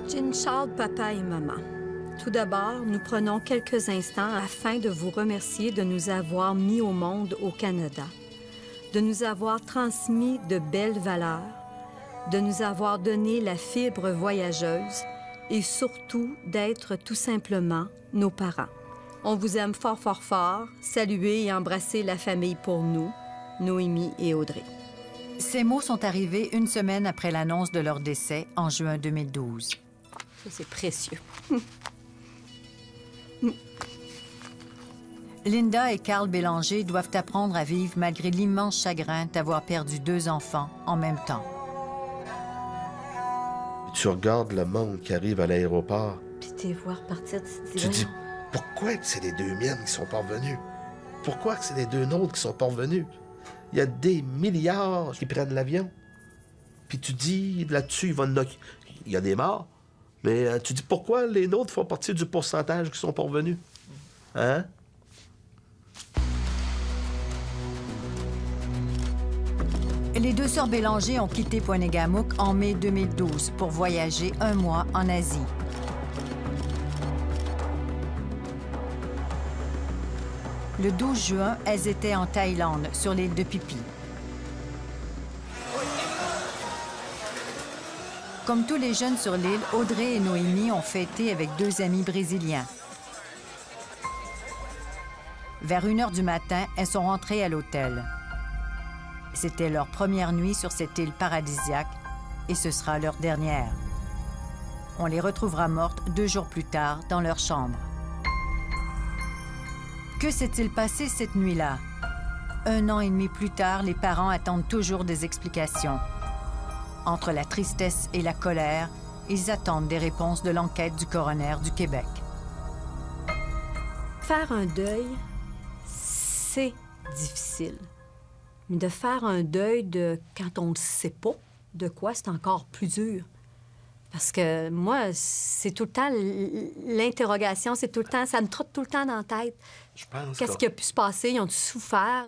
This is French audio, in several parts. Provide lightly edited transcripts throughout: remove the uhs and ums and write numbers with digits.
Jean Charles, papa et maman. Tout d'abord, nous prenons quelques instants afin de vous remercier de nous avoir mis au monde au Canada, de nous avoir transmis de belles valeurs, de nous avoir donné la fibre voyageuse et surtout d'être tout simplement nos parents. On vous aime fort, fort, fort. Saluez et embrassez la famille pour nous, Noémie et Audrey. Ces mots sont arrivés une semaine après l'annonce de leur décès en juin 2012. Ça, c'est précieux. Linda et Carl Bélanger doivent apprendre à vivre malgré l'immense chagrin d'avoir perdu 2 enfants en même temps. Tu regardes le monde qui arrive à l'aéroport. Puis t'es voir partir de cette Tu dis, pourquoi que c'est les 2 miennes qui sont pas revenus? Pourquoi que c'est les 2 nôtres qui sont pas revenus? Il y a des milliards qui prennent l'avion. Puis tu dis, là-dessus, il y a des morts. Mais tu dis, pourquoi les nôtres font partie du pourcentage qui sont pas revenus? Hein? Les 2 sœurs Bélanger ont quitté Pointe-Égamook en mai 2012 pour voyager 1 mois en Asie. Le 12 juin, elles étaient en Thaïlande, sur l'île de Phi Phi. Comme tous les jeunes sur l'île, Audrey et Noémie ont fêté avec 2 amis brésiliens. Vers 1 heure du matin, elles sont rentrées à l'hôtel. C'était leur première nuit sur cette île paradisiaque et ce sera leur dernière. On les retrouvera mortes 2 jours plus tard dans leur chambre. Que s'est-il passé cette nuit-là? 1 an et demi plus tard, les parents attendent toujours des explications. Entre la tristesse et la colère, ils attendent des réponses de l'enquête du coroner du Québec. Faire un deuil, c'est difficile. Mais de faire un deuil de quand on ne sait pas de quoi, c'est encore plus dur. Parce que moi, c'est tout le temps l'interrogation, c'est tout le temps, ça me trotte tout le temps dans la tête. Qu'est-ce qui a pu se passer? Ils ont souffert?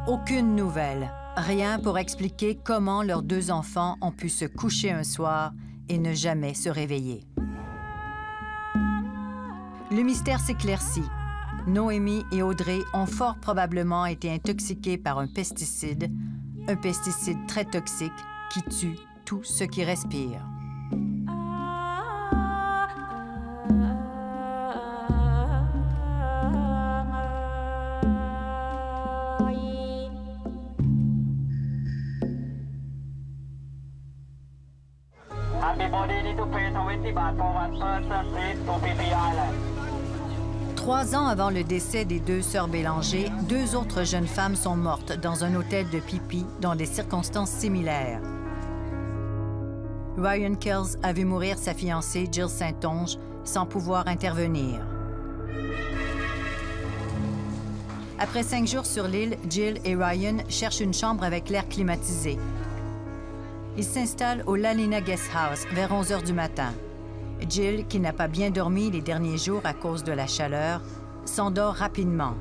Aucune nouvelle. Rien pour expliquer comment leurs 2 enfants ont pu se coucher un soir et ne jamais se réveiller. Le mystère s'éclaircit. Noémie et Audrey ont fort probablement été intoxiquées par un pesticide très toxique qui tue tout ce qui respire. Everybody need to pay 20 baht for 1 person, please, to Phi Phi Island. 3 ans avant le décès des 2 sœurs Bélanger, 2 autres jeunes femmes sont mortes dans un hôtel de Phi Phi dans des circonstances similaires. Ryan Kells a vu mourir sa fiancée Jill Saint-Onge sans pouvoir intervenir. Après 5 jours sur l'île, Jill et Ryan cherchent une chambre avec l'air climatisé. Ils s'installent au Lalina Guest House vers 11 heures du matin. Jill, qui n'a pas bien dormi les derniers jours à cause de la chaleur, s'endort rapidement.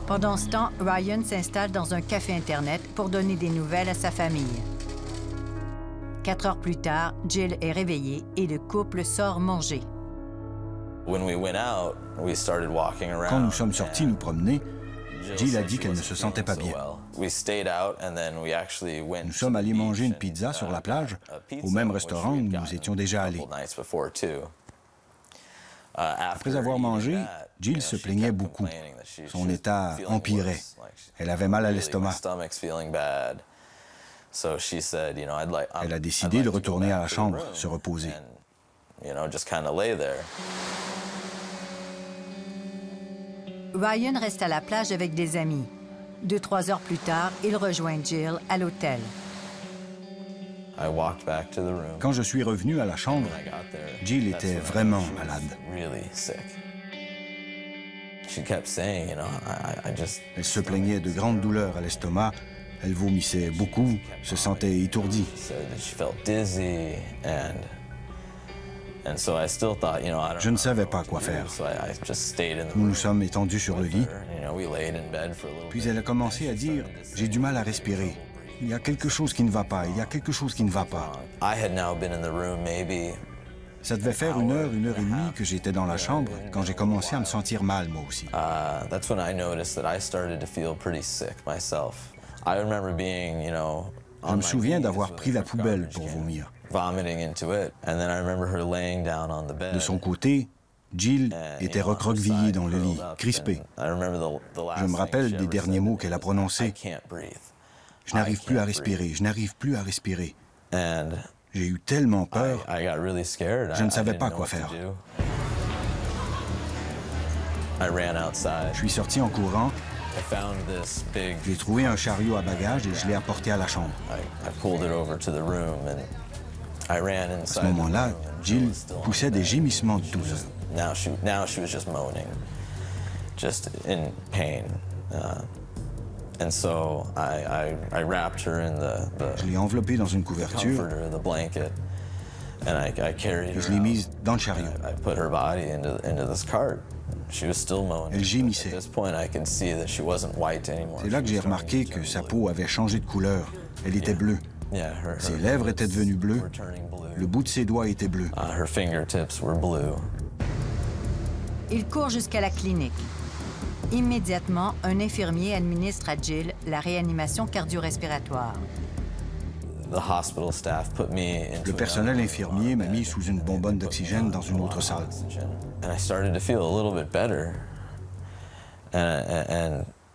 Pendant ce temps, Ryan s'installe dans un café Internet pour donner des nouvelles à sa famille. 4 heures plus tard, Jill est réveillée et le couple sort manger. Quand nous sommes sortis nous promener, Jill a dit qu'elle ne se sentait pas bien. Nous sommes allés manger une pizza sur la plage, au même restaurant où nous étions déjà allés. Après avoir mangé, Jill se plaignait beaucoup. Son état empirait. Elle avait mal à l'estomac. Elle a décidé de retourner à la chambre, se reposer. Ryan reste à la plage avec des amis. 2-3 heures plus tard, il rejoint Jill à l'hôtel. Quand je suis revenu à la chambre, Jill était vraiment malade. Elle se plaignait de grandes douleurs à l'estomac. Elle vomissait beaucoup, se sentait étourdie. Je ne savais pas quoi faire. Nous nous sommes étendus sur le lit. Puis elle a commencé à dire « J'ai du mal à respirer ». Il y a quelque chose qui ne va pas, il y a quelque chose qui ne va pas. Ça devait faire 1 heure, 1 heure et demie que j'étais dans la chambre quand j'ai commencé à me sentir mal, moi aussi. Je me souviens d'avoir pris la poubelle pour vomir. De son côté, Jill était recroquevillée dans le lit, crispée. Je me rappelle des derniers mots qu'elle a prononcés. Je n'arrive plus à respirer, je n'arrive plus à respirer. J'ai eu tellement peur, je ne savais pas quoi faire. Je suis sorti en courant. J'ai trouvé un chariot à bagages et je l'ai apporté à la chambre. À ce moment-là, Jill poussait des gémissements de douleur. Je l'ai enveloppée dans une couverture et je l'ai mise dans le chariot. Elle gémissait. C'est là que j'ai remarqué que sa peau avait changé de couleur. Elle était bleue. Ses lèvres étaient devenues bleues. Le bout de ses doigts était bleu. Il court jusqu'à la clinique. Immédiatement, un infirmier administre à Jill la réanimation cardio-respiratoire. Le personnel infirmier m'a mis sous une bonbonne d'oxygène dans une autre salle.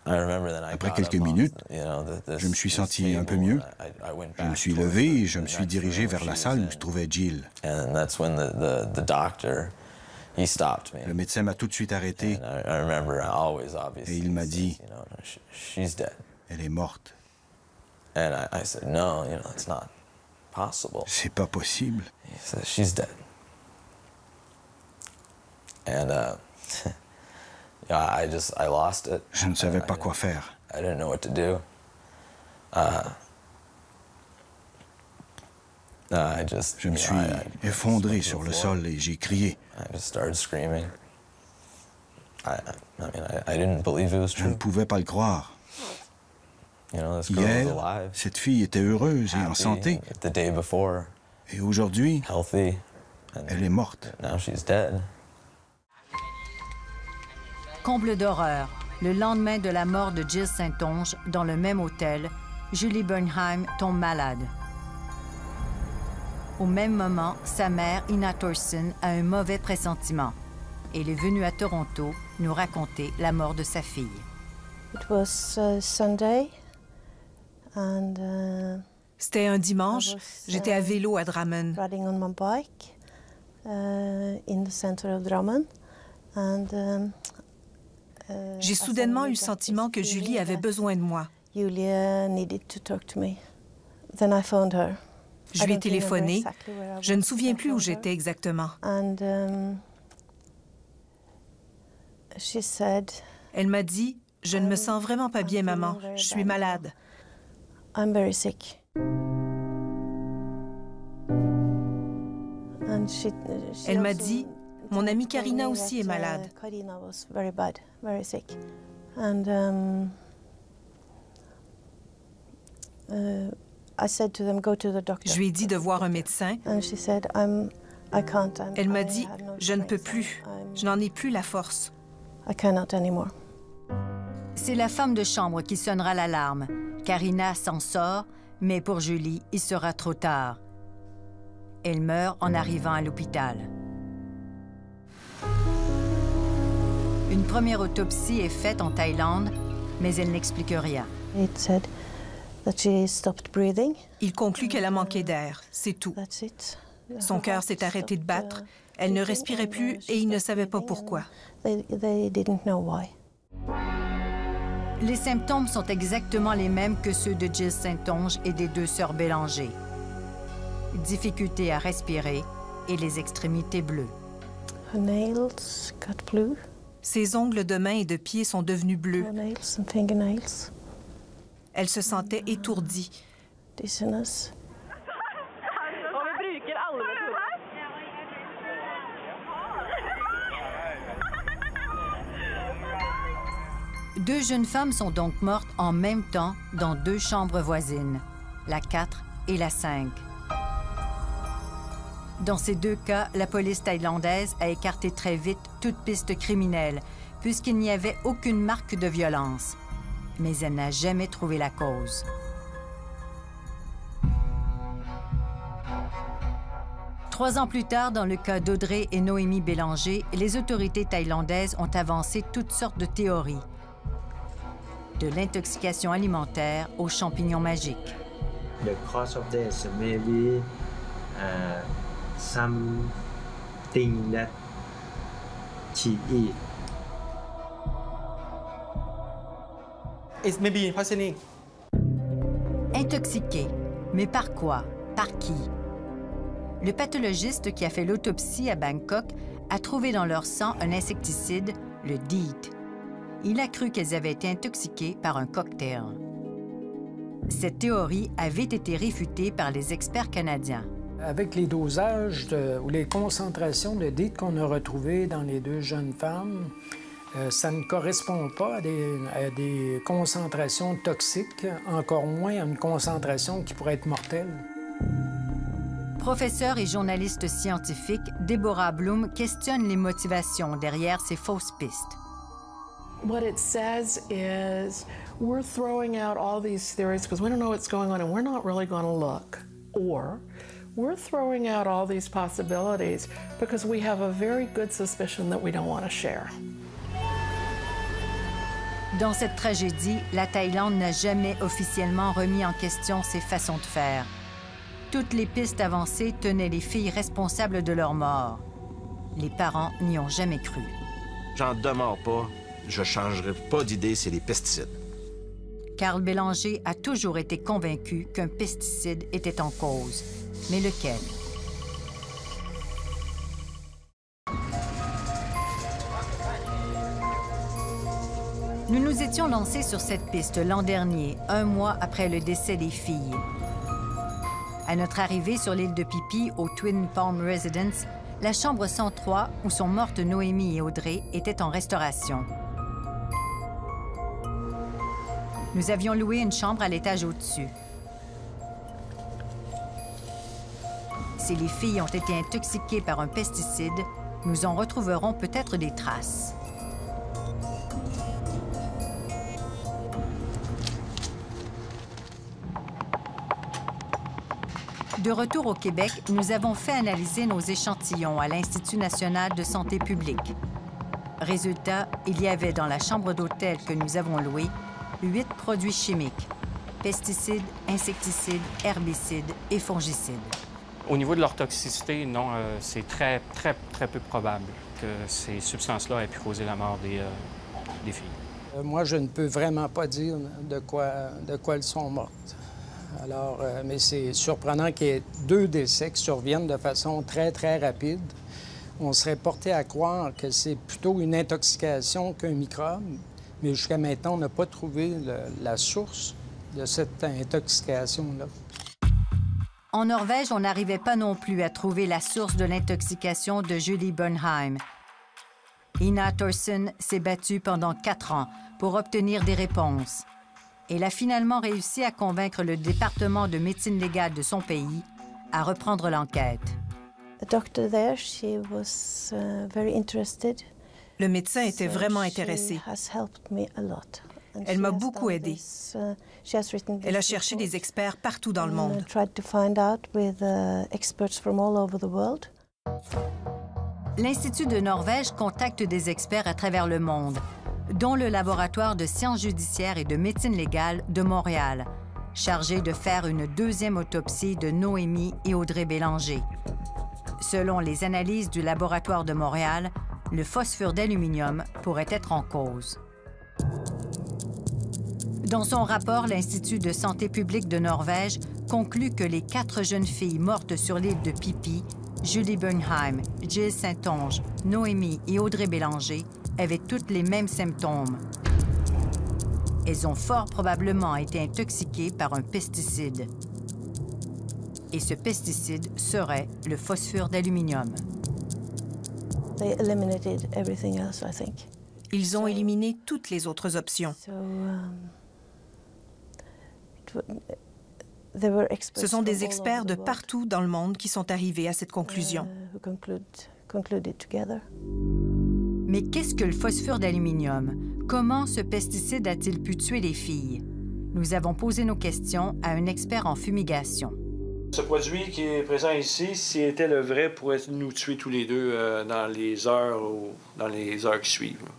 Après quelques minutes, je me suis senti un peu mieux. Je me suis levé et je me suis dirigé vers la salle où se trouvait Jill. Le médecin m'a tout de suite arrêté et il m'a dit « Elle est morte. » C'est pas possible. Je ne savais pas quoi faire. Je me suis effondré sur le sol et j'ai crié. Je ne pouvais pas le croire. Hier, cette fille était heureuse et en santé. Et aujourd'hui, elle est morte. Comble d'horreur, le lendemain de la mort de Jill Saintonge, dans le même hôtel, Julie Bernheim tombe malade. Au même moment, sa mère, Ina Thorson, a un mauvais pressentiment. Elle est venue à Toronto nous raconter la mort de sa fille. C'était un dimanche. J'étais à vélo à Drummond. J'ai soudainement eu le sentiment que Julie avait besoin de moi. Je lui ai téléphoné. Je ne me souviens plus où j'étais exactement. Elle m'a dit, « Je ne me sens vraiment pas bien, maman. Je suis malade. » Elle m'a dit, « Mon amie Karina aussi est malade. » Je lui ai dit de voir un médecin. Elle m'a dit, « Je ne peux plus. Je n'en ai plus la force. » C'est la femme de chambre qui sonnera l'alarme. Karina s'en sort, mais pour Julie, il sera trop tard. Elle meurt en arrivant à l'hôpital. Une première autopsie est faite en Thaïlande, mais elle n'explique rien. Il conclut qu'elle a manqué d'air, c'est tout. Son cœur s'est arrêté de battre, elle ne respirait plus et il ne savait pas pourquoi. Les symptômes sont exactement les mêmes que ceux de Jill Saintonge et des 2 sœurs Bélanger. Difficulté à respirer et les extrémités bleues. Ses ongles de main et de pied sont devenus bleus. Elle se sentait étourdie. Deux jeunes femmes sont donc mortes en même temps dans 2 chambres voisines. la 4 et la 5. Dans ces deux cas, la police thaïlandaise a écarté très vite toute piste criminelle, puisqu'il n'y avait aucune marque de violence. Mais elle n'a jamais trouvé la cause. Trois ans plus tard, dans le cas d'Audrey et Noémie Bélanger, les autorités thaïlandaises ont avancé toutes sortes de théories. De l'intoxication alimentaire aux champignons magiques. The cause of this may be something that she eat. It may be poisoning. Intoxiqués. Mais par quoi? Par qui? Le pathologiste qui a fait l'autopsie à Bangkok a trouvé dans leur sang un insecticide, le DEET. Il a cru qu'elles avaient été intoxiquées par un cocktail. Cette théorie avait été réfutée par les experts canadiens. Avec les dosages ou les concentrations de DEET qu'on a retrouvées dans les deux jeunes femmes, ça ne correspond pas à des concentrations toxiques, encore moins à une concentration qui pourrait être mortelle. Professeure et journaliste scientifique, Deborah Bloom questionne les motivations derrière ces fausses pistes. What it says is we're throwing out all these theories because we don't know what's going on and we're not really going to look. Or we're throwing out all these possibilities because we have a very good suspicion that we don't want to share. Dans cette tragédie, la Thaïlande n'a jamais officiellement remis en question ses façons de faire. Toutes les pistes avancées tenaient les filles responsables de leur mort. Les parents n'y ont jamais cru. J'en demeure pas. Je changerai pas d'idée, c'est les pesticides. Carl Bélanger a toujours été convaincu qu'un pesticide était en cause. Mais lequel? Nous nous étions lancés sur cette piste l'an dernier, un mois après le décès des filles. À notre arrivée sur l'île de Phi Phi, au Twin Palm Residence, la chambre 103, où sont mortes Noémie et Audrey, était en restauration. Nous avions loué une chambre à l'étage au-dessus. Si les filles ont été intoxiquées par un pesticide, nous en retrouverons peut-être des traces. De retour au Québec, nous avons fait analyser nos échantillons à l'Institut national de santé publique. Résultat, il y avait dans la chambre d'hôtel que nous avons louée 8 produits chimiques, pesticides, insecticides, herbicides et fongicides. Au niveau de leur toxicité, non, c'est très peu probable que ces substances-là aient pu causer la mort des filles. Moi, je ne peux vraiment pas dire de quoi elles sont mortes. Alors, mais c'est surprenant qu'il y ait 2 décès qui surviennent de façon très rapide. On serait porté à croire que c'est plutôt une intoxication qu'un microbe, mais jusqu'à maintenant, on n'a pas trouvé la source de cette intoxication-là. En Norvège, on n'arrivait pas non plus à trouver la source de l'intoxication de Julie Bernheim. Ina Thorsen s'est battue pendant 4 ans pour obtenir des réponses. Elle a finalement réussi à convaincre le département de médecine légale de son pays à reprendre l'enquête. Le médecin était vraiment intéressé. Elle m'a beaucoup aidée. Elle a cherché des experts partout dans le monde. L'Institut de Norvège contacte des experts à travers le monde, dont le laboratoire de sciences judiciaires et de médecine légale de Montréal, chargé de faire une 2e autopsie de Noémie et Audrey Bélanger. Selon les analyses du laboratoire de Montréal, le phosphure d'aluminium pourrait être en cause. Dans son rapport, l'Institut de santé publique de Norvège conclut que les 4 jeunes filles mortes sur l'île de Phi Phi, Julie Bernheim, Jill Saint-Onge, Noémie et Audrey Bélanger, avaient toutes les mêmes symptômes. Elles ont fort probablement été intoxiquées par un pesticide. Et ce pesticide serait le phosphure d'aluminium. Ils ont éliminé toutes les autres options. Ce sont des experts de partout dans le monde qui sont arrivés à cette conclusion. Mais qu'est-ce que le phosphure d'aluminium? Comment ce pesticide a-t-il pu tuer les filles? Nous avons posé nos questions à un expert en fumigation. Ce produit qui est présent ici, s'il était le vrai, pourrait nous tuer tous les deux dans les heures qui suivent.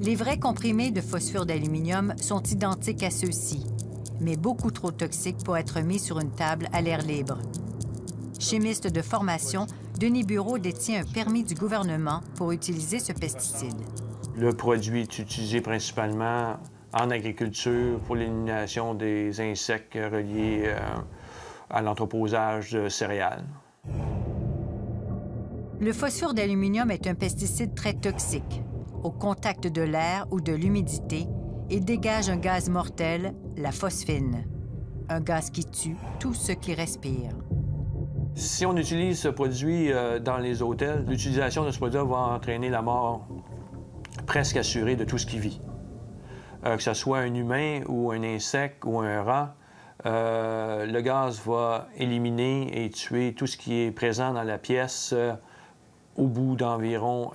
Les vrais comprimés de phosphure d'aluminium sont identiques à ceux-ci, mais beaucoup trop toxiques pour être mis sur une table à l'air libre. Chimiste de formation, Denis Bureau détient un permis du gouvernement pour utiliser ce pesticide. Le produit est utilisé principalement en agriculture pour l'élimination des insectes reliés à l'entreposage de céréales. Le phosphore d'aluminium est un pesticide très toxique. Au contact de l'air ou de l'humidité, il dégage un gaz mortel, la phosphine, un gaz qui tue tout ce qui respire. Si on utilise ce produit dans les hôtels, l'utilisation de ce produit va entraîner la mort presque assurée de tout ce qui vit. Que ce soit un humain ou un insecte ou un rat, le gaz va éliminer et tuer tout ce qui est présent dans la pièce. Au bout d'environ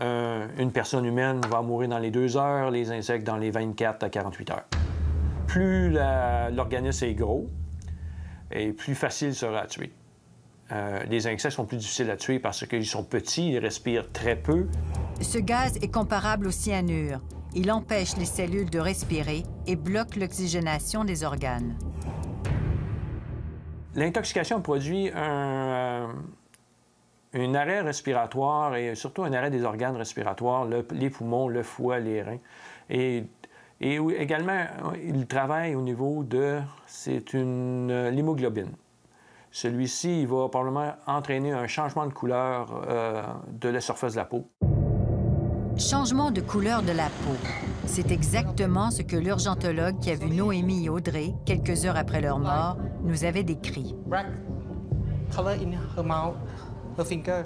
une personne humaine va mourir dans les 2 heures, les insectes dans les 24 à 48 heures. Plus l'organisme est gros, et plus facile sera à tuer. Les insectes sont plus difficiles à tuer parce qu'ils sont petits, ils respirent très peu. Ce gaz est comparable au cyanure. Il empêche les cellules de respirer et bloque l'oxygénation des organes. L'intoxication produit un arrêt respiratoire et surtout un arrêt des organes respiratoires, les poumons, le foie, les reins. Et également, il travaille au niveau de... c'est l'hémoglobine. Celui-ci, il va probablement entraîner un changement de couleur de la surface de la peau. Changement de couleur de la peau. C'est exactement ce que l'urgentologue qui a vu Noémie et Audrey, quelques heures après leur mort, nous avait décrit. Black color in her mouth, her fingers,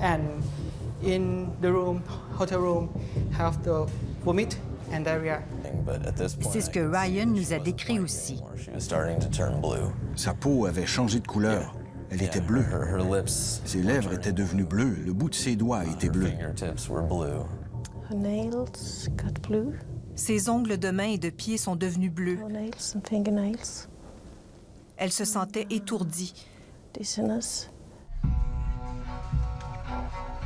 and in the room, hotel room, have the vomit and diarrhea. C'est ce que Ryan nous a décrit aussi. Sa peau avait changé de couleur. Elle était bleue. Ses lèvres étaient devenues bleues. Le bout de ses doigts était bleu. Ses ongles de main et de pied sont devenus bleus. Elle se sentait étourdie.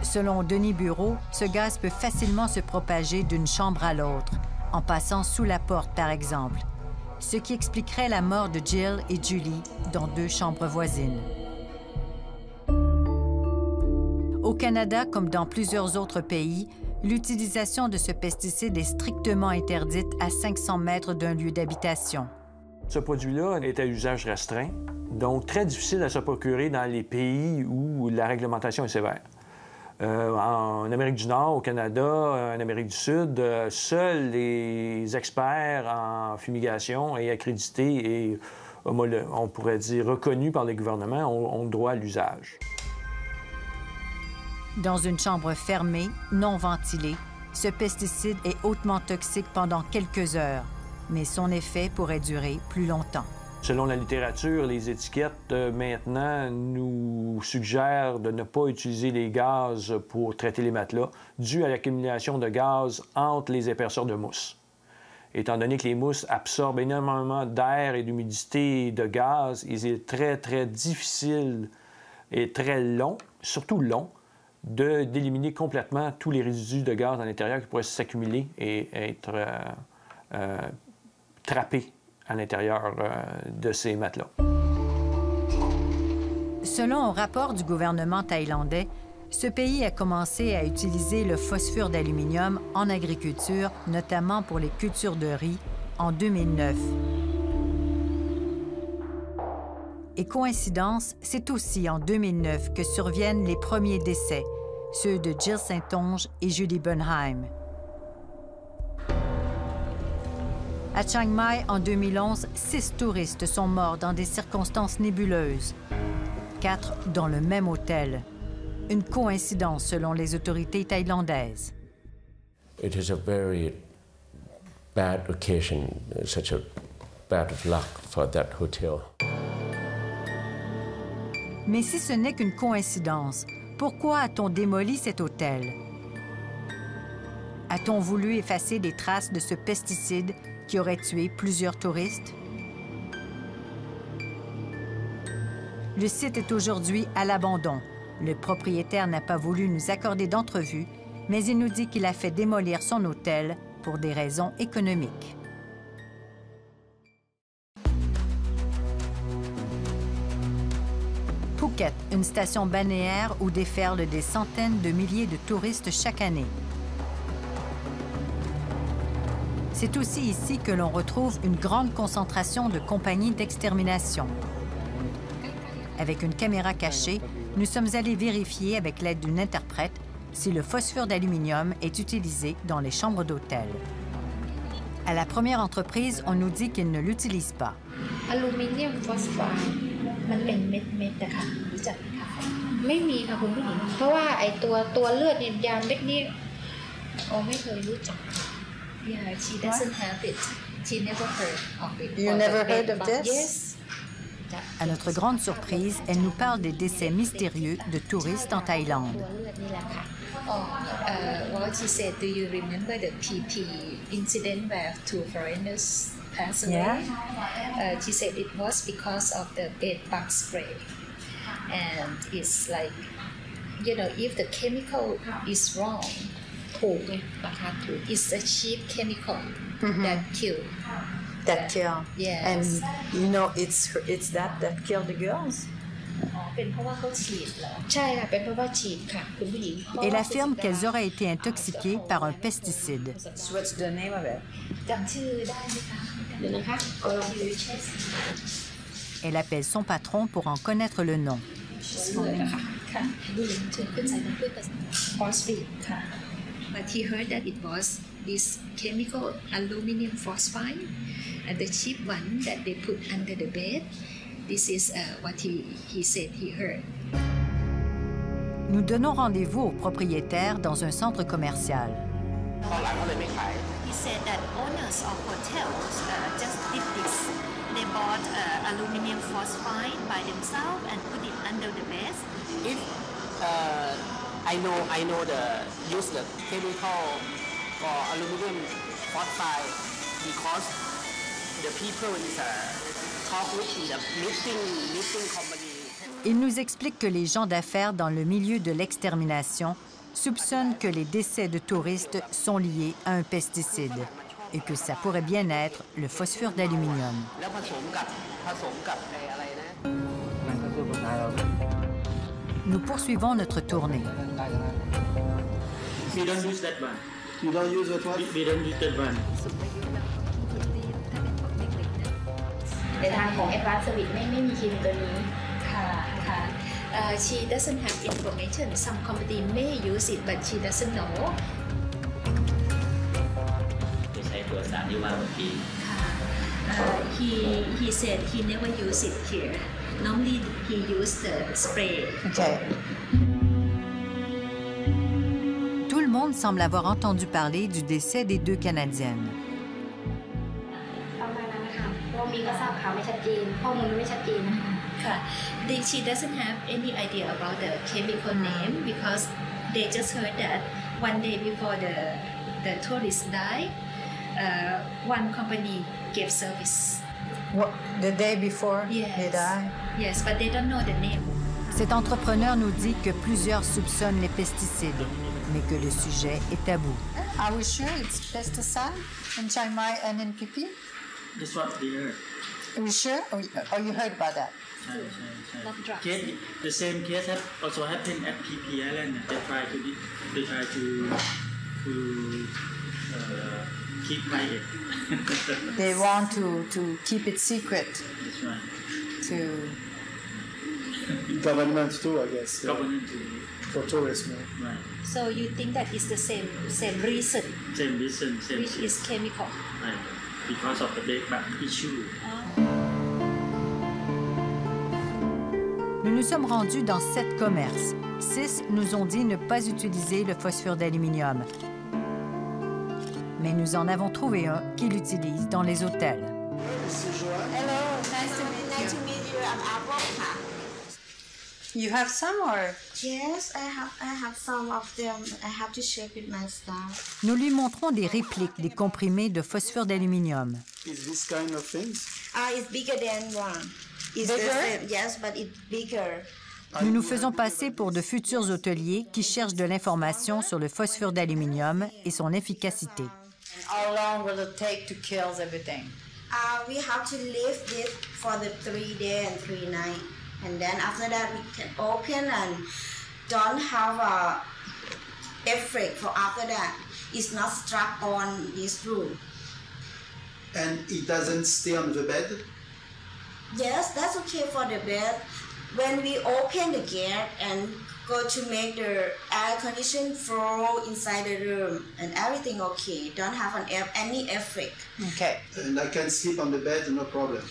Selon Denis Bureau, ce gaz peut facilement se propager d'une chambre à l'autre, en passant sous la porte, par exemple, ce qui expliquerait la mort de Jill et Julie dans 2 chambres voisines. Au Canada, comme dans plusieurs autres pays, l'utilisation de ce pesticide est strictement interdite à 500 mètres d'un lieu d'habitation. Ce produit-là est à usage restreint, donc très difficile à se procurer dans les pays où la réglementation est sévère. En Amérique du Nord, au Canada, en Amérique du Sud, seuls les experts en fumigation et accrédités et, on pourrait dire, reconnus par les gouvernements ont droit à l'usage. Dans une chambre fermée, non ventilée, ce pesticide est hautement toxique pendant quelques heures, mais son effet pourrait durer plus longtemps. Selon la littérature, les étiquettes maintenant nous suggèrent de ne pas utiliser les gaz pour traiter les matelas, dû à l'accumulation de gaz entre les épaisseurs de mousse. Étant donné que les mousses absorbent énormément d'air et d'humidité et de gaz, il est très, très difficile et très long, surtout long, d'éliminer complètement tous les résidus de gaz à l'intérieur qui pourraient s'accumuler et être trappés à l'intérieur de ces matelas. Selon un rapport du gouvernement thaïlandais, ce pays a commencé à utiliser le phosphure d'aluminium en agriculture, notamment pour les cultures de riz, en 2009. Et coïncidence, c'est aussi en 2009 que surviennent les premiers décès, ceux de Jill Saint-Onge et Julie Bernheim. À Chiang Mai, en 2011, 6 touristes sont morts dans des circonstances nébuleuses. 4 dans le même hôtel. Une coïncidence selon les autorités thaïlandaises. It is a very bad occasion, such a Mais si ce n'est qu'une coïncidence, pourquoi a-t-on démoli cet hôtel? A-t-on voulu effacer les traces de ce pesticide qui aurait tué plusieurs touristes? Le site est aujourd'hui à l'abandon. Le propriétaire n'a pas voulu nous accorder d'entrevue, mais il nous dit qu'il a fait démolir son hôtel pour des raisons économiques. Phuket, une station balnéaire où déferlent des centaines de milliers de touristes chaque année. C'est aussi ici que l'on retrouve une grande concentration de compagnies d'extermination. Avec une caméra cachée, nous sommes allés vérifier avec l'aide d'une interprète si le phosphore d'aluminium est utilisé dans les chambres d'hôtel. À la première entreprise, on nous dit qu'ils ne l'utilisent pas. Aluminium phosphide, มันเป็นเม็ดๆนะคะรู้จักไหมคะไม่มีค่ะคุณผู้หญิงเพราะว่าไอ้ตัวเลือดเนี่ยยาเม็ดนี้ไม่เคยรู้จัก Yeah, she doesn't have it. She never heard of it. You never heard of this? Yes. À notre grande surprise, elle nous parle des décès mystérieux de touristes en Thaïlande. Well, she said, do you remember the PP incident where two foreigners passed away? Yeah. She said it was because of the bed bug spray. And it's like, you know, if the chemical is wrong, it's a cheap chemical that kills. That kill. Yes. And you know, it's that killed the girls. Elle affirme qu'elles auraient été intoxiquées par un pesticide. What's the name of it? Elle appelle son patron pour en connaître le nom. But he heard that it was this chemical aluminum phosphide, and the cheap one that they put under the bed. This is what he said he heard. Nous donnons rendez-vous au propriétaire dans un centre commercial. He said that owners of hotels just did this. They bought aluminum phosphide by themselves and put it under the bed. If I know the use the chemical for aluminum phosphide because the people is talk with the mixing company. Il nous explique que les gens d'affaires dans le milieu de l'extermination soupçonnent que les décès de touristes sont liés à un pesticide et que ça pourrait bien être le phosphore d'aluminium. Nous poursuivons notre tournée. We don't use that one. You don't use that one? We don't use that one. ในทางของ Advanced Service ไม่มีคีมตัวนี้ค่ะค่ะ She doesn't have information. Some company may use it, but she doesn't know. ใช้ตัวสารที่ว่าเมื่อกี้ He said he never used it here. Normally he used the spray. Okay. Tout le monde semble avoir entendu parler du décès des deux Canadiennes. She doesn't have any idea about the chemical name because they just heard that one day before the tourists died, one company gave service. What, the day before they died? Yes, but they don't know the name. Cet entrepreneur nous dit que plusieurs soupçonnent les pesticides, mais que le sujet est tabou. Are we sure it's pesticide in Chiang Mai and in PP? That's what they heard. Are we sure? Or you heard about that? Case, the same case also happened at PP Island. They try to keep quiet. They want to keep it secret. That's right. To government too, I guess. Government too. For tourism. Right. So you think that is the same reason? Same reason. Which is chemical. Right. Because of the bed bug issue. Nous nous sommes rendus dans 7 commerces. 6 nous ont dit ne pas utiliser le phosphore d'aluminium. Mais nous en avons trouvé un qui l'utilise dans les hôtels. Si je You have some or? Yes, I have some of them. I have to check with my staff. Nous lui montrons des répliques des comprimés de phosphure d'aluminium. Is this kind of things? It's bigger than one. It's Bigger? the same, yes, but it's bigger. Nous nous faisons passer pour de futurs hôteliers qui cherchent de l'information sur le phosphure d'aluminium et son efficacité. How long will it take to kill everything? We have to leave this for the 3 days and 3 nights. And then after that, we can open and don't have a effect for after that. It's not stuck on this room. And it doesn't stay on the bed? Yes, that's okay for the bed. When we open the gate and go to make the air condition flow inside the room and everything okay, don't have any effect. Okay. And I can sleep on the bed, no problem.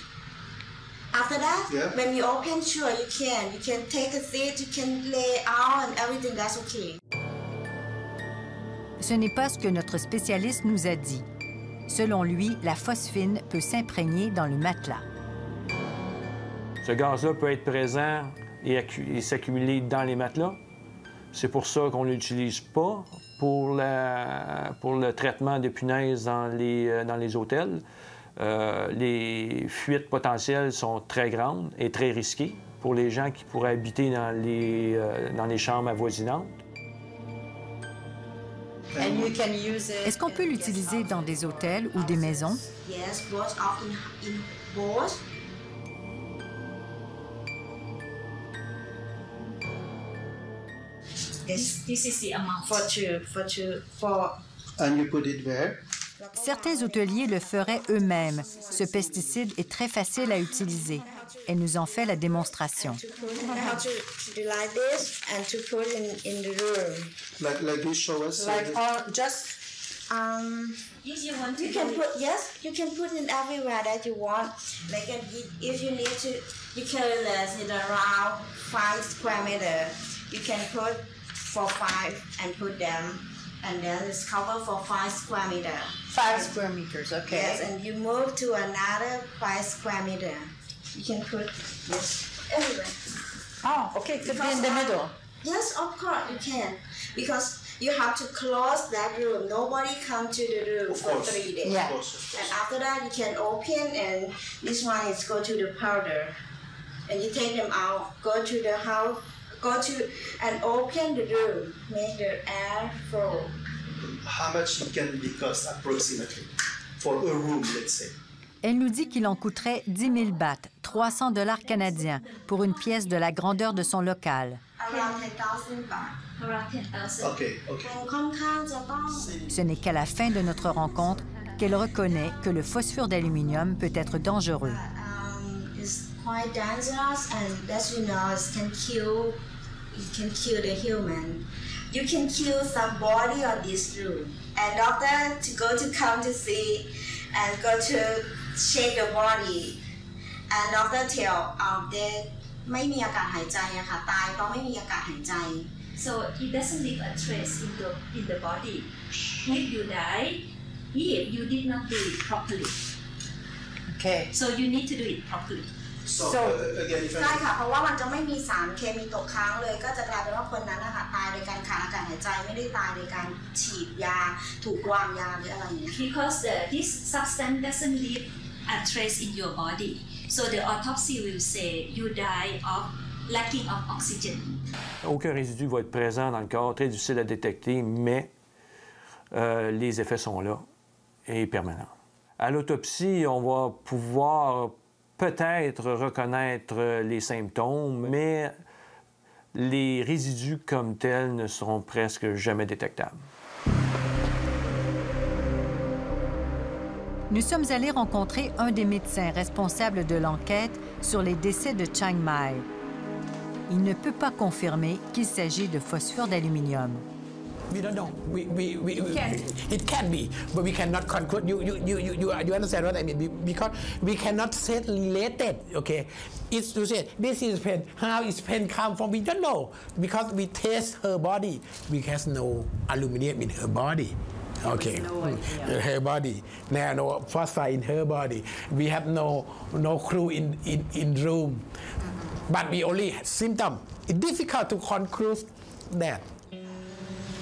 After that, Yeah. when you open, sure you can. You can take a seat, you can lay out and everything, that's okay. Ce n'est pas ce que notre spécialiste nous a dit. Selon lui, la phosphine peut s'imprégner dans le matelas. Ce gaz-là peut être présent et s'accumuler dans les matelas. C'est pour ça qu'on ne l'utilise pas pour le traitement de punaises dans les hôtels. Les fuites potentielles sont très grandes et très risquées pour les gens qui pourraient habiter dans les chambres avoisinantes. Est-ce qu'on peut l'utiliser dans des hôtels ou des maisons? Yes, both in both. This is the amount for And you put it where? Certains hôteliers le feraient eux-mêmes. Ce pesticide est très facile à utiliser. Elle nous en fait la démonstration. I have to do like this and to put in the room. Like this, show us. Just If you want to, you can put you can put it everywhere that you want. Like if you need to, you can sit around 5 square meter. You can put for 5 and put them, and then it's covered for 5 square meter. 5 square meters, okay. Yes, and you move to another 5 square meter. You can put this everywhere. Oh, okay, could be in the middle. Yes, of course you can, because you have to close that room. Nobody come to the room for 3 days. Yeah. And after that, you can open, and this one is go to the powder, and you take them out. Go to the house, go to and open the room, make the air flow. How much it can be cost approximately for a room, let's say? Elle nous dit qu'il en coûterait 10 000 bahts, 300 $ canadiens, pour une pièce de la grandeur de son local. Around 10,000 baht. Around 10,000. Okay, okay. Ce n'est qu'à la fin de notre rencontre qu'elle reconnaît que le phosphure d'aluminium peut être dangereux. It's quite dangerous, and as you know, it can kill the human. You can kill somebody on this room, and doctor to come to see and go to check the body, and doctor tell they ไม่มีอากาศหายใจอะค่ะตายเพราะไม่มีอากาศหายใจ So it doesn't leave a trace in the body. If you die, if you did not do it properly. Okay. So you need to do it properly. So again, if ใช่ค่ะเพราะว่ามันจะไม่มีสารเคมีตกค้างเลยก็จะกลายเป็นว่าคนนั้นนะคะตายโดยการขาดอากาศหายใจไม่ได้ตายโดยการฉีดยาถูกวางยาหรืออะไรอย่างเงี้ย Because this substance doesn't leave a trace in your body. So the autopsy will say you die of lacking of oxygen. Aucun résidu va être présent dans le corps, très difficile à détecter, mais les effets sont là et permanents. À l'autopsie, on va pouvoir peut-être reconnaître les symptômes, mais les résidus comme tels ne seront presque jamais détectables. Nous sommes allés rencontrer un des médecins responsables de l'enquête sur les décès de Chiang Mai. Il ne peut pas confirmer qu'il s'agit de phosphore d'aluminium. We don't know. It can be, but we cannot conclude. You understand what I mean? Because we cannot say related. Okay, it's to say this is pen. How is pen come from? We don't know because we test her body. We has no aluminum in her body. Okay. Her body. There are no phosphide in her body. We have no clue in room. But we only have symptoms. It's difficult to conclude that.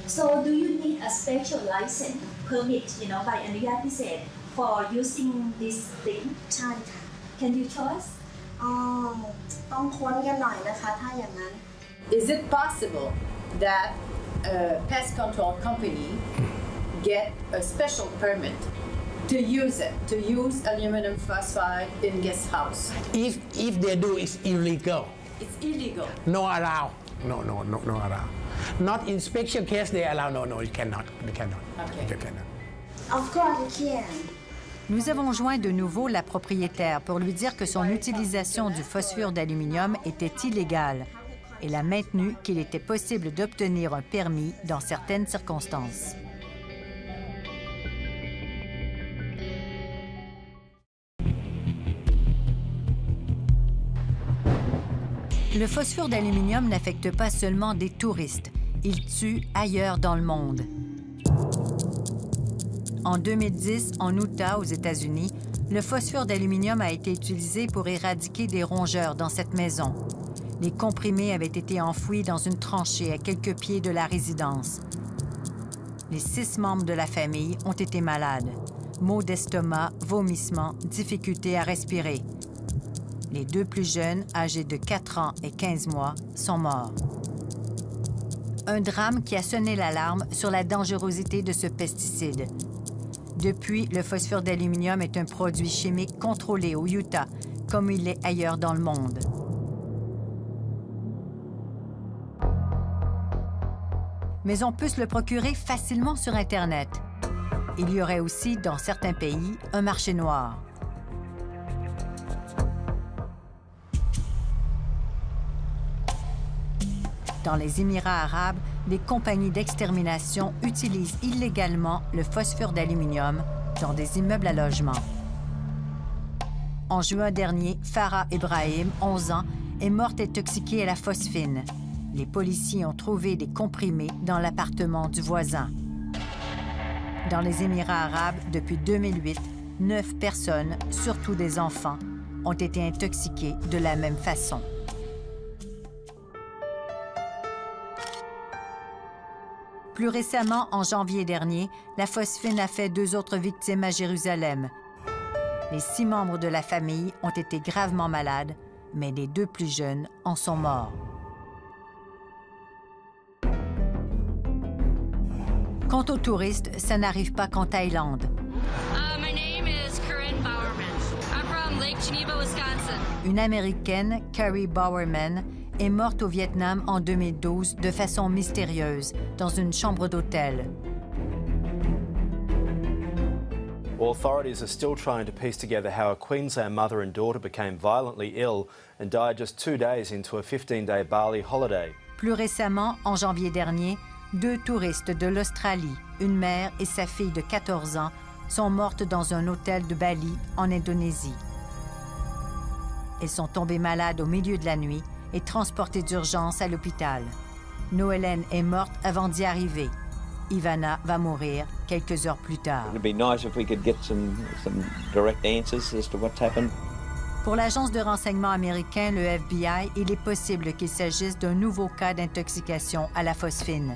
So do you need a special license permit, by อนุญาตพิเศษ for using this thing? ใช่ค่ะ Can you show us? ต้องค้นกันหน่อยนะคะถ้าอย่างนั้น Is it possible that a pest control company get a special permit to use aluminum phosphide in guest house? If they do, it's illegal. It's illegal. No allow. No allow. Not inspection case they allow. No, you cannot. You cannot. Okay. You cannot. Of course you can. Nous avons joint de nouveau la propriétaire pour lui dire que son utilisation du phosphure d'aluminium était illégale. Elle a maintenu qu'il était possible d'obtenir un permis dans certaines circonstances. Le phosphore d'aluminium n'affecte pas seulement des touristes, il tue ailleurs dans le monde. En 2010, en Utah, aux États-Unis, le phosphore d'aluminium a été utilisé pour éradiquer des rongeurs dans cette maison. Les comprimés avaient été enfouis dans une tranchée à quelques pieds de la résidence. Les 6 membres de la famille ont été malades. Maux d'estomac, vomissements, difficultés à respirer. Les 2 plus jeunes, âgés de 4 ans et 15 mois, sont morts. Un drame qui a sonné l'alarme sur la dangerosité de ce pesticide. Depuis, le phosphore d'aluminium est un produit chimique contrôlé au Utah, comme il l'est ailleurs dans le monde. Mais on peut se le procurer facilement sur Internet. Il y aurait aussi, dans certains pays, un marché noir. Dans les Émirats arabes, des compagnies d'extermination utilisent illégalement le phosphore d'aluminium dans des immeubles à logement. En juin dernier, Farah Ibrahim, 11 ans, est morte intoxiquée à la phosphine. Les policiers ont trouvé des comprimés dans l'appartement du voisin. Dans les Émirats arabes, depuis 2008, 9 personnes, surtout des enfants, ont été intoxiquées de la même façon. Plus récemment, en janvier dernier, la phosphine a fait 2 autres victimes à Jérusalem. Les 6 membres de la famille ont été gravement malades, mais les 2 plus jeunes en sont morts. Quant aux touristes, ça n'arrive pas qu'en Thaïlande. My name is Corinne Bowerman. I'm from Lake Geneva, Wisconsin. Une Américaine, Carrie Bowerman, est morte au Vietnam en 2012 de façon mystérieuse, dans une chambre d'hôtel. Authorities are still trying to piece together how a Queensland mother and daughter became violently ill and died just 2 days into a 15-day Bali holiday. Plus récemment, en janvier dernier, 2 touristes de l'Australie, une mère et sa fille de 14 ans, sont mortes dans un hôtel de Bali, en Indonésie. Elles sont tombées malades au milieu de la nuit et transportée d'urgence à l'hôpital. Noëlène est morte avant d'y arriver. Ivana va mourir quelques heures plus tard. Pour l'agence de renseignement américain, le FBI, il est possible qu'il s'agisse d'un nouveau cas d'intoxication à la phosphine,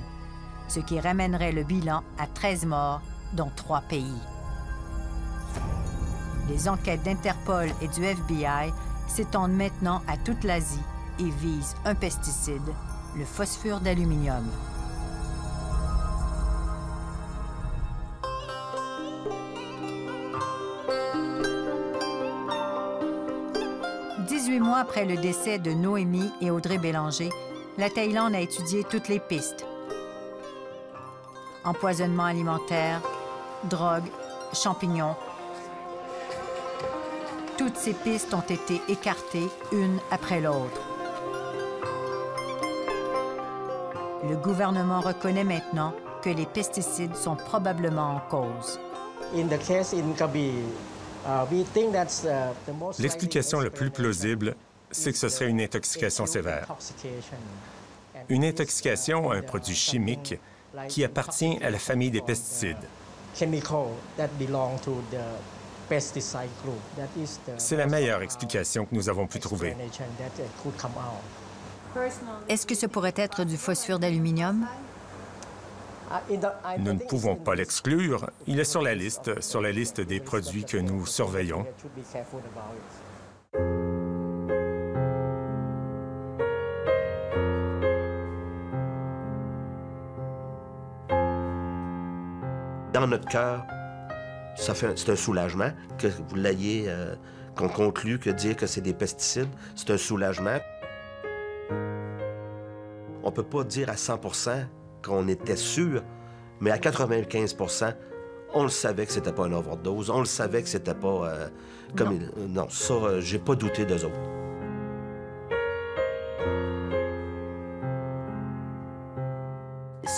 ce qui ramènerait le bilan à 13 morts, dont 3 pays. Les enquêtes d'Interpol et du FBI s'étendent maintenant à toute l'Asie et vise un pesticide, le phosphore d'aluminium. « 18 mois après le décès de Noémie et Audrey Bélanger, la Thaïlande a étudié toutes les pistes. Empoisonnement alimentaire, drogue, champignons. Toutes ces pistes ont été écartées une après l'autre. Le gouvernement reconnaît maintenant que les pesticides sont probablement en cause. L'explication la plus plausible, c'est que ce serait une intoxication sévère. Une intoxication à un produit chimique qui appartient à la famille des pesticides. C'est la meilleure explication que nous avons pu trouver. Est-ce que ce pourrait être du phosphure d'aluminium? Nous ne pouvons pas l'exclure. Il est sur la liste des produits que nous surveillons. Dans notre cœur, c'est un soulagement que vous l'ayez, qu'on conclue que dire que c'est des pesticides, c'est un soulagement. On peut pas dire à 100% qu'on était sûr, mais à 95 %, on le savait que c'était pas une overdose, on le savait que c'était pas comme... Non, ça, j'ai pas douté d'eux autres.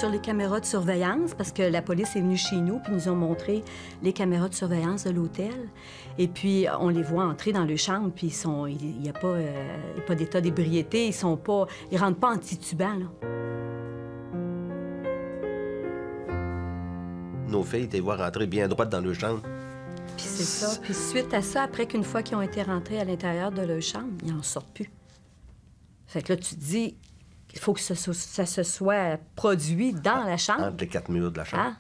Sur les caméras de surveillance, parce que la police est venue chez nous puis nous ont montré les caméras de surveillance de l'hôtel. Et puis, on les voit entrer dans les chambres, puis il n'y a pas d'état d'ébriété, ils rentrent pas en titubant, là. Nos filles étaient voir rentrer bien droite dans leur chambre. Puis c'est ça. Puis suite à ça, après qu'une fois qu'ils ont été rentrés à l'intérieur de leur chambre, ils n'en sortent plus. Fait que là, tu te dis... Il faut que ça se soit produit dans la chambre. Entre les 4 murs de la chambre.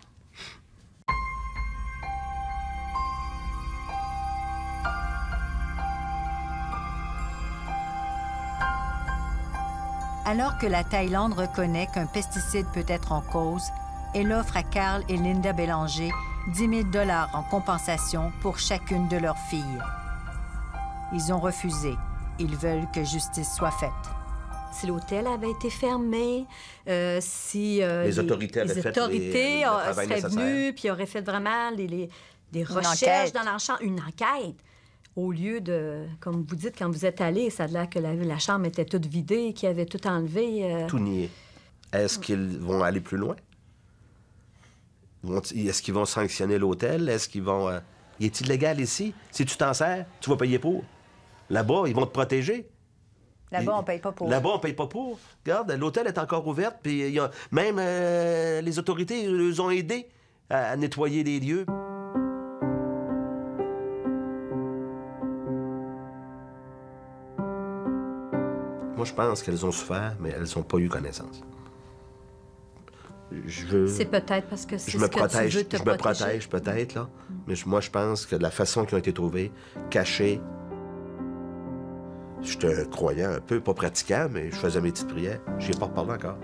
Alors que la Thaïlande reconnaît qu'un pesticide peut être en cause, elle offre à Carl et Linda Bélanger 10 000 $ en compensation pour chacune de leurs filles. Ils ont refusé. Ils veulent que justice soit faite. Si l'hôtel avait été fermé, si les autorités avaient fait le travail seraient venues puis auraient fait vraiment des recherches dans la chambre, une enquête, au lieu de, comme vous dites, quand vous êtes allé, ça a l'air que la chambre était toute vidée, qu'ils avaient tout enlevé. Tout nié. Est-ce qu'ils vont aller plus loin? Est-ce qu'ils vont sanctionner l'hôtel? Est-ce qu'ils vont... Est-il illégal ici? Si tu t'en sers, tu vas payer pour. Là-bas, ils vont te protéger. Là-bas, on paye pas pour. Là-bas, on paye pas pour. Regarde, l'hôtel est encore ouvert, puis même les autorités les ont aidés à nettoyer les lieux. Moi, je pense qu'elles ont souffert, mais elles n'ont pas eu connaissance. C'est peut-être parce que c'est je me protège peut-être, là. Mais moi, je pense que de la façon qu'ils ont été trouvés, cachés... J'étais un croyant un peu, pas pratiquant, mais je faisais mes petites prières. J'y ai pas reparlé encore.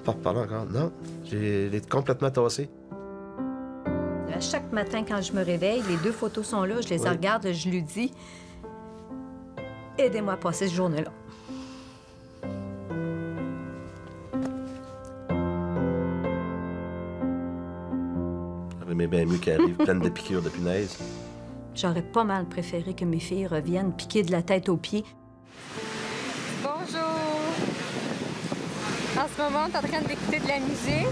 Pas reparlé encore, non. J'ai complètement tassé. À chaque matin, quand je me réveille, les 2 photos sont là, je les regarde, je lui dis « Aidez-moi à passer cette journée-là. » J'aurais bien mieux qu'elle arrive pleine de piqûres de punaises. J'aurais pas mal préféré que mes filles reviennent piquées de la tête aux pieds. Bonjour! En ce moment, on est en train d'écouter de la musique.